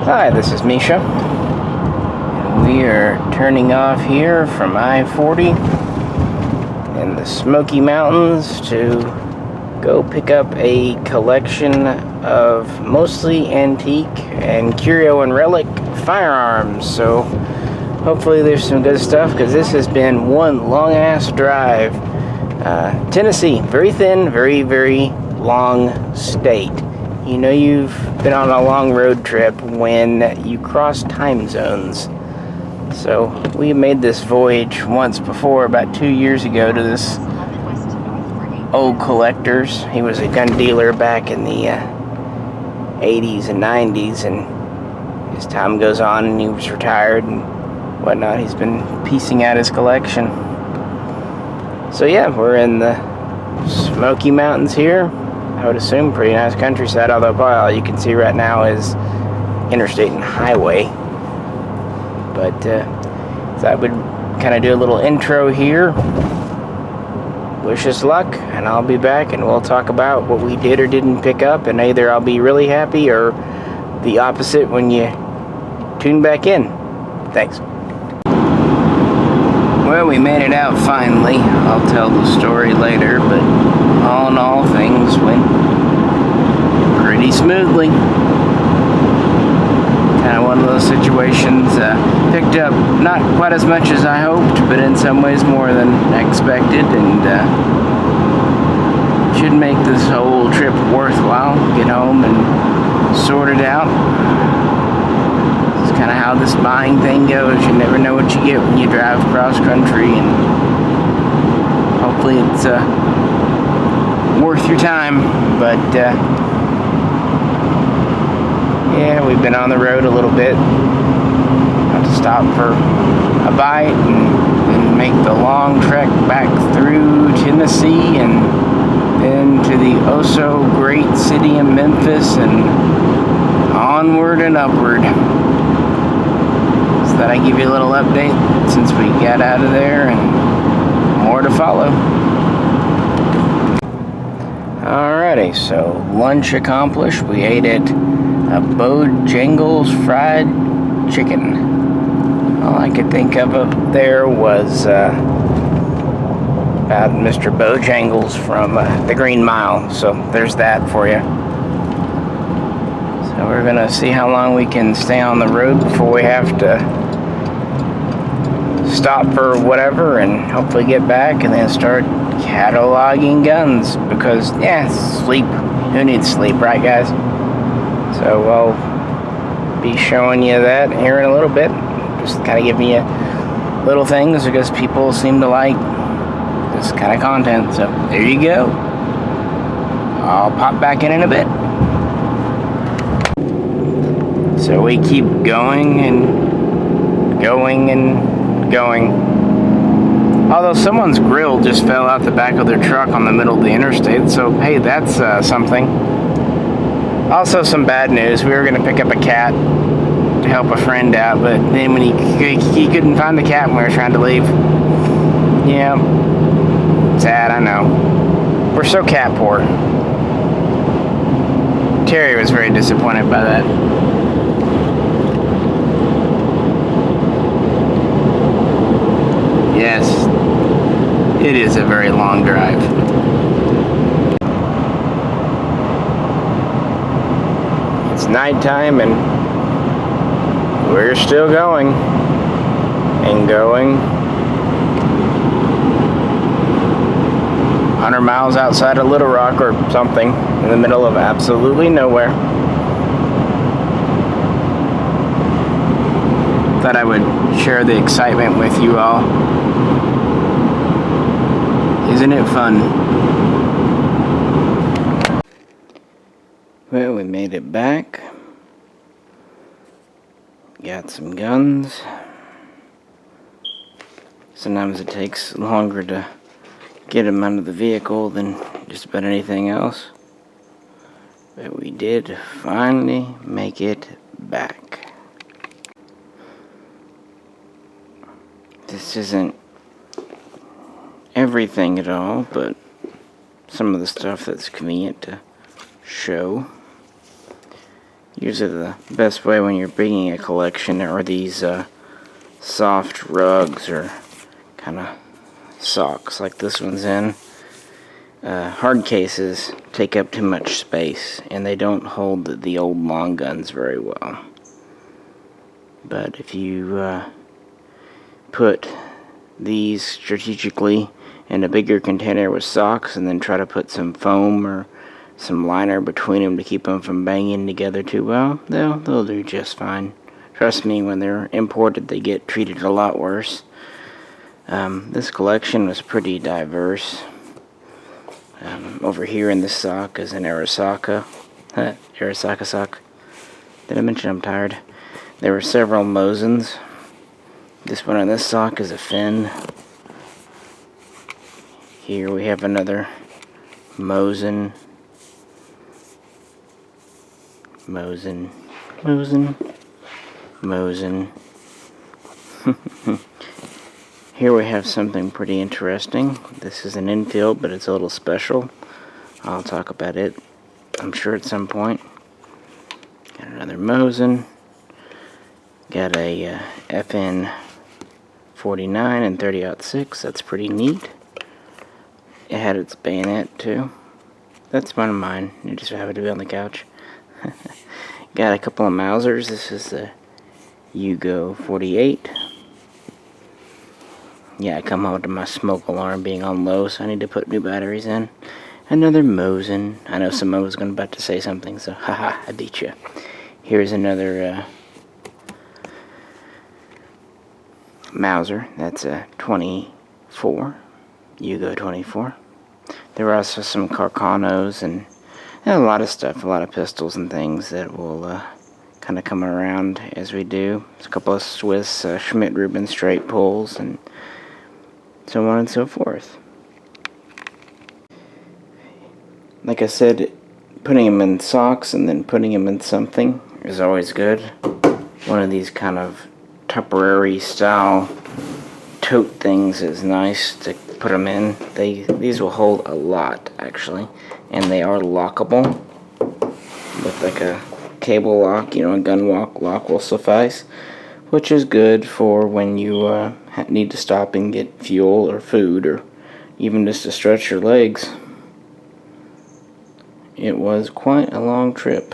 Hi, this is Misha, and we are turning off here from I-40 in the Smoky Mountains to go pick up a collection of mostly antique and curio and relic firearms. So hopefully there's some good stuff, because this has been one long-ass drive. Tennessee, very thin, very, very long state. You know you've been on a long road trip when you cross time zones. So we made this voyage once before, about 2 years ago, to this old collector's. He was a gun dealer back in the 80s and 90s, and as time goes on and he was retired and whatnot, he's been piecing out his collection. So yeah, we're in the Smoky Mountains here. I would assume pretty nice countryside, although probably all you can see right now is interstate and highway. But so I would kind of do a little intro here. Wish us luck, and I'll be back and we'll talk about what we did or didn't pick up, and either I'll be really happy or the opposite when you tune back in. Thanks. Well, we made it out finally. I'll tell the story later, but all in all, things went pretty smoothly. Kind of one of those situations, picked up not quite as much as I hoped, but in some ways more than expected, and should make this whole trip worthwhile. Get home and sort it out. It's kind of how this buying thing goes. You never know what you get when you drive cross country, and hopefully it's worth your time. But yeah, we've been on the road a little bit. Got to stop for a bite and make the long trek back through Tennessee and then to the oh-so great city of Memphis, and onward and upward. So that I give you a little update since we got out of there, and more to follow. Alrighty, so lunch accomplished. We ate at Bojangles Fried Chicken. All I could think of up there was about Mr. Bojangles from the Green Mile. So there's that for you. So we're gonna see how long we can stay on the road before we have to stop for whatever, and hopefully get back and then start cataloging guns, because yeah, sleep. Who needs sleep, right guys? So I'll be showing you that here in a little bit. Just kind of giving you little things because people seem to like this kind of content. So there you go. I'll pop back in a bit. So we keep going and going and going. Although someone's grill just fell out the back of their truck on the middle of the interstate. So hey, that's something. Also, some bad news. We were going to pick up a cat to help a friend out, but then when he couldn't find the cat when we were trying to leave. Yeah, sad, I know. We're so cat poor. Terry was very disappointed by that. Yes, it is a very long drive. It's nighttime and we're still going and going. 100 miles outside of Little Rock or something, in the middle of absolutely nowhere. Thought I would share the excitement with you all. Isn't it fun? Well, we made it back. Got some guns. Sometimes it takes longer to get them out of the vehicle than just about anything else. But we did finally make it back. This isn't everything at all, but some of the stuff that's convenient to show. Usually the best way when you're bringing a collection are these soft rugs or kind of socks like this one's in. Hard cases take up too much space and they don't hold the old long guns very well. But if you put these strategically in a bigger container with socks and then try to put some foam or some liner between them to keep them from banging together too well, they'll do just fine. Trust me, when they're imported they get treated a lot worse. This collection was pretty diverse. Over here in this sock is an Arasaka sock. Did I mention I'm tired? There were several Mosins. This one on this sock is a Finn. Here we have another Mosin. Mosin. Here we have something pretty interesting. This is an infield, but it's a little special. I'll talk about it, I'm sure, at some point. Got another Mosin. Got a FN 49 and 30-06. That's pretty neat. It had its bayonet too. That's one of mine. It just happened to be on the couch. Got a couple of Mausers. This is the Yugo 48. Yeah, I come home to my smoke alarm being on low, so I need to put new batteries in. Another Mosin. I know someone was about to say something, so haha, I beat you. Here's another Mauser. That's a 24. Yugo 24. There are also some Carcanos and a lot of stuff, a lot of pistols and things that will kind of come around as we do. There's a couple of Swiss Schmidt-Rubin straight pulls and so on and so forth. Like I said, putting them in socks and then putting them in something is always good. One of these kind of Tupperware style tote things is nice to put them in. These will hold a lot, actually, and they are lockable with like a cable lock. A gun lock will suffice, which is good for when you need to stop and get fuel or food or even just to stretch your legs. It was quite a long trip.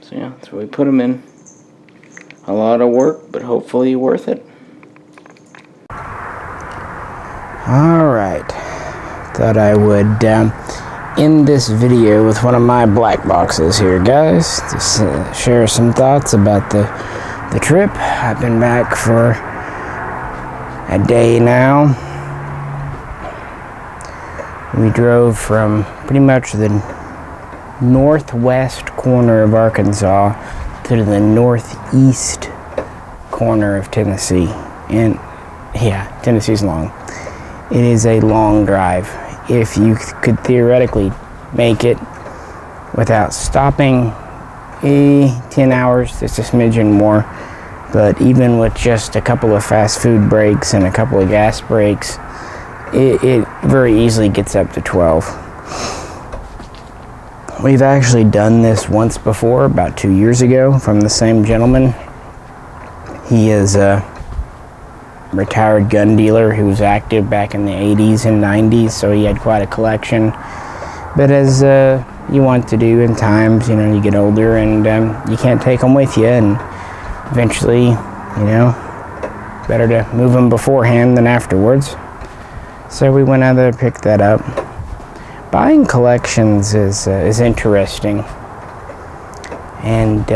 So yeah, that's where we put them in. A lot of work, but hopefully worth it. Alright, thought I would end this video with one of my black boxes here, guys. Just share some thoughts about the trip. I've been back for a day now. We drove from pretty much the northwest corner of Arkansas to the northeast corner of Tennessee. And yeah, Tennessee's long. It is a long drive. If you could theoretically make it without stopping, 10 hours, just a smidgen more. But even with just a couple of fast food breaks and a couple of gas breaks, it very easily gets up to 12. We've actually done this once before, about 2 years ago, from the same gentleman. He is a retired gun dealer who was active back in the 80s and 90s, so he had quite a collection. But as you want to do in times, you get older and you can't take them with you, and eventually, better to move them beforehand than afterwards. So we went out there and picked that up. Buying collections is interesting, and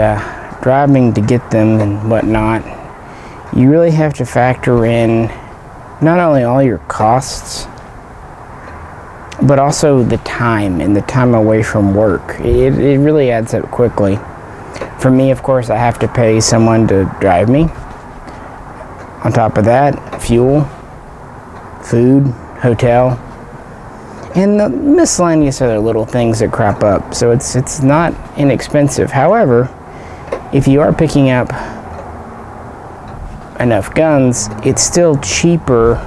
driving to get them and whatnot, you really have to factor in not only all your costs, but also the time and the time away from work. It really adds up quickly. For me, of course, I have to pay someone to drive me. On top of that, fuel, food, hotel, and the miscellaneous other little things that crop up. So it's not inexpensive. However, if you are picking up enough guns, it's still cheaper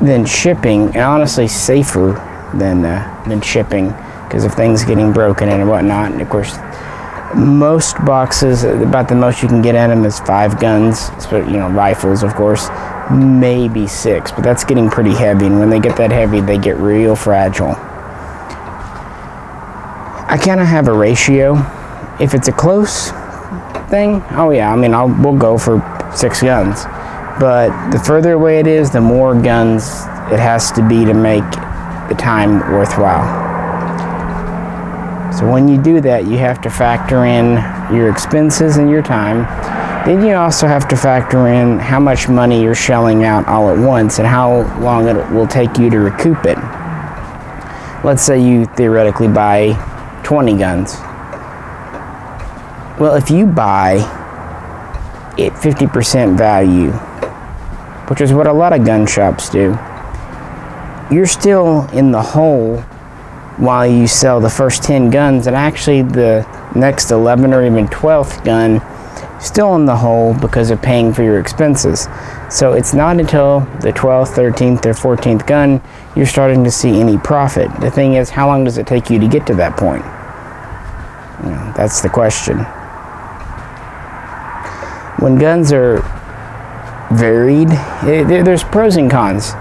than shipping, and honestly safer than shipping, because of things getting broken and whatnot. And of course, most boxes, about the most you can get at them is 5 guns, rifles, of course, maybe 6, but that's getting pretty heavy, and when they get that heavy, they get real fragile. I kind of have a ratio. If it's a close thing, oh yeah, I mean, we'll go for 6 guns, but the further away it is, the more guns it has to be to make the time worthwhile. So when you do that, you have to factor in your expenses and your time. Then you also have to factor in how much money you're shelling out all at once and how long it will take you to recoup it. Let's say you theoretically buy 20 guns. Well, if you buy at 50% value, which is what a lot of gun shops do, you're still in the hole while you sell the first 10 guns, and actually the next 11 or even 12th gun still in the hole because of paying for your expenses. So it's not until the 12th, 13th, or 14th gun you're starting to see any profit. The thing is, how long does it take you to get to that point? That's the question. When guns are varied, there's pros and cons.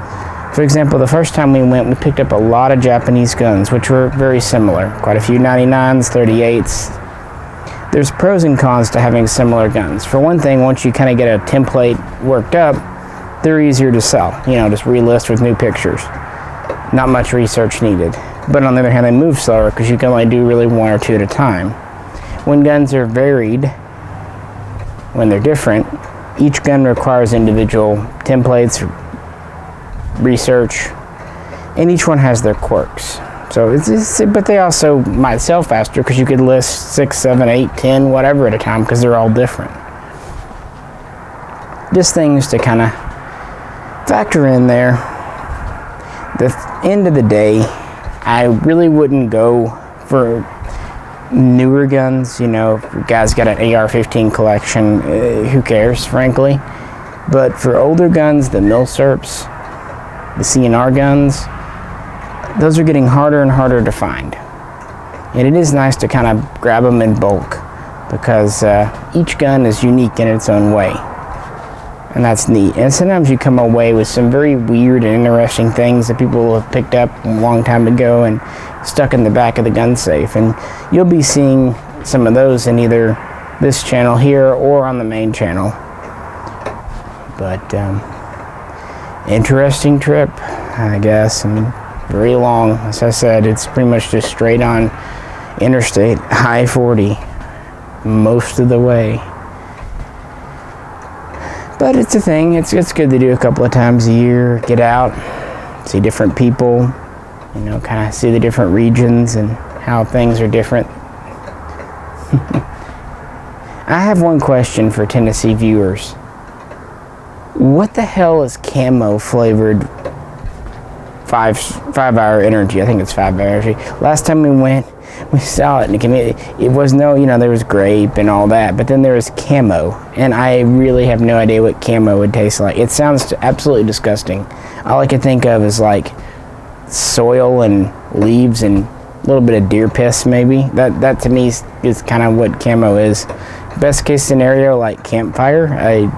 For example, the first time we went, we picked up a lot of Japanese guns, which were very similar. Quite a few 99s, 38s. There's pros and cons to having similar guns. For one thing, once you kind of get a template worked up, they're easier to sell. Just relist with new pictures. Not much research needed. But on the other hand, they move slower because you can only do really 1 or 2 at a time. When guns are varied, when they're different, each gun requires individual templates, research, and each one has their quirks. So but they also might sell faster because you could list 6, 7, 8, 10, whatever at a time because they're all different. Just things to kind of factor in there. The end of the day, I really wouldn't go for newer guns. If a guy's got an AR-15 collection, who cares, frankly. But for older guns, the Milsurps, the CNR guns, those are getting harder and harder to find. And it is nice to kind of grab them in bulk because each gun is unique in its own way. And that's neat. And sometimes you come away with some very weird and interesting things that people have picked up a long time ago and stuck in the back of the gun safe. And you'll be seeing some of those in either this channel here or on the main channel. But interesting trip, I guess. Very long. As I said, it's pretty much just straight on Interstate I-40 most of the way. But it's a thing. It's good to do a couple of times a year. Get out, see different people, kind of see the different regions and how things are different. I have one question for Tennessee viewers. What the hell is camo flavored 5-hour energy? I think it's 5-hour energy. Last time we went, we saw it, and it was there was grape and all that, but then there was camo, and I really have no idea what camo would taste like. It sounds absolutely disgusting. All I can think of is like soil and leaves and a little bit of deer piss, maybe. That to me is kind of what camo is. Best case scenario, like campfire.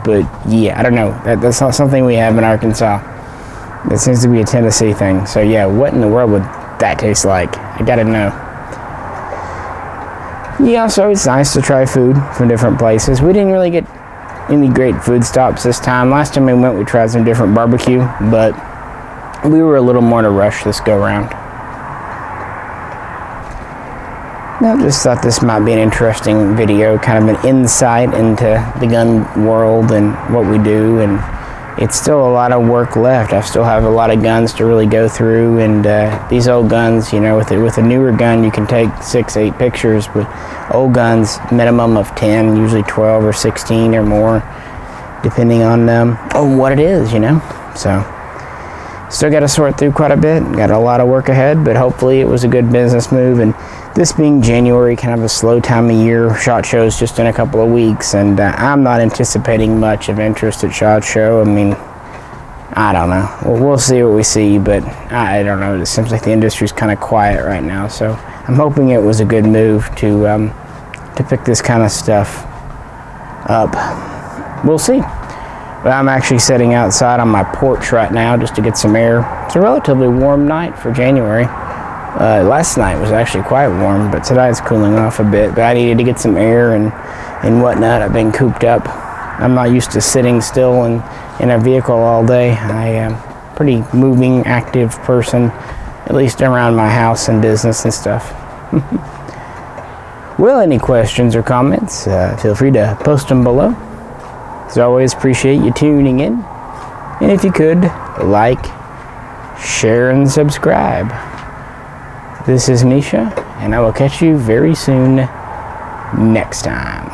But yeah, I don't know. That's not something we have in Arkansas. That seems to be a Tennessee thing. So yeah, what in the world would that taste like? I gotta know. Yeah, so it's nice to try food from different places. We didn't really get any great food stops this time. Last time we went, we tried some different barbecue, but we were a little more in a rush this go round. I just thought this might be an interesting video, kind of an insight into the gun world and what we do, and it's still a lot of work left. I still have a lot of guns to really go through, and these old guns, with a newer gun you can take 6, 8 pictures, but old guns, minimum of 10, usually 12 or 16 or more, depending on what it is, So, still got to sort through quite a bit, got a lot of work ahead, but hopefully it was a good business move. And this being January, kind of a slow time of year, SHOT Show's just in a couple of weeks, and I'm not anticipating much of interest at SHOT Show. I don't know. We'll see what we see, but I don't know. It seems like the industry's kind of quiet right now, so I'm hoping it was a good move to pick this kind of stuff up. We'll see. But I'm actually sitting outside on my porch right now just to get some air. It's a relatively warm night for January. Last night was actually quite warm, but today it's cooling off a bit. But I needed to get some air and whatnot. I've been cooped up. I'm not used to sitting still in a vehicle all day. I am a pretty moving, active person, at least around my house and business and stuff. Well, any questions or comments, feel free to post them below. As always, appreciate you tuning in. And if you could, like, share, and subscribe. This is Misha, and I will catch you very soon next time.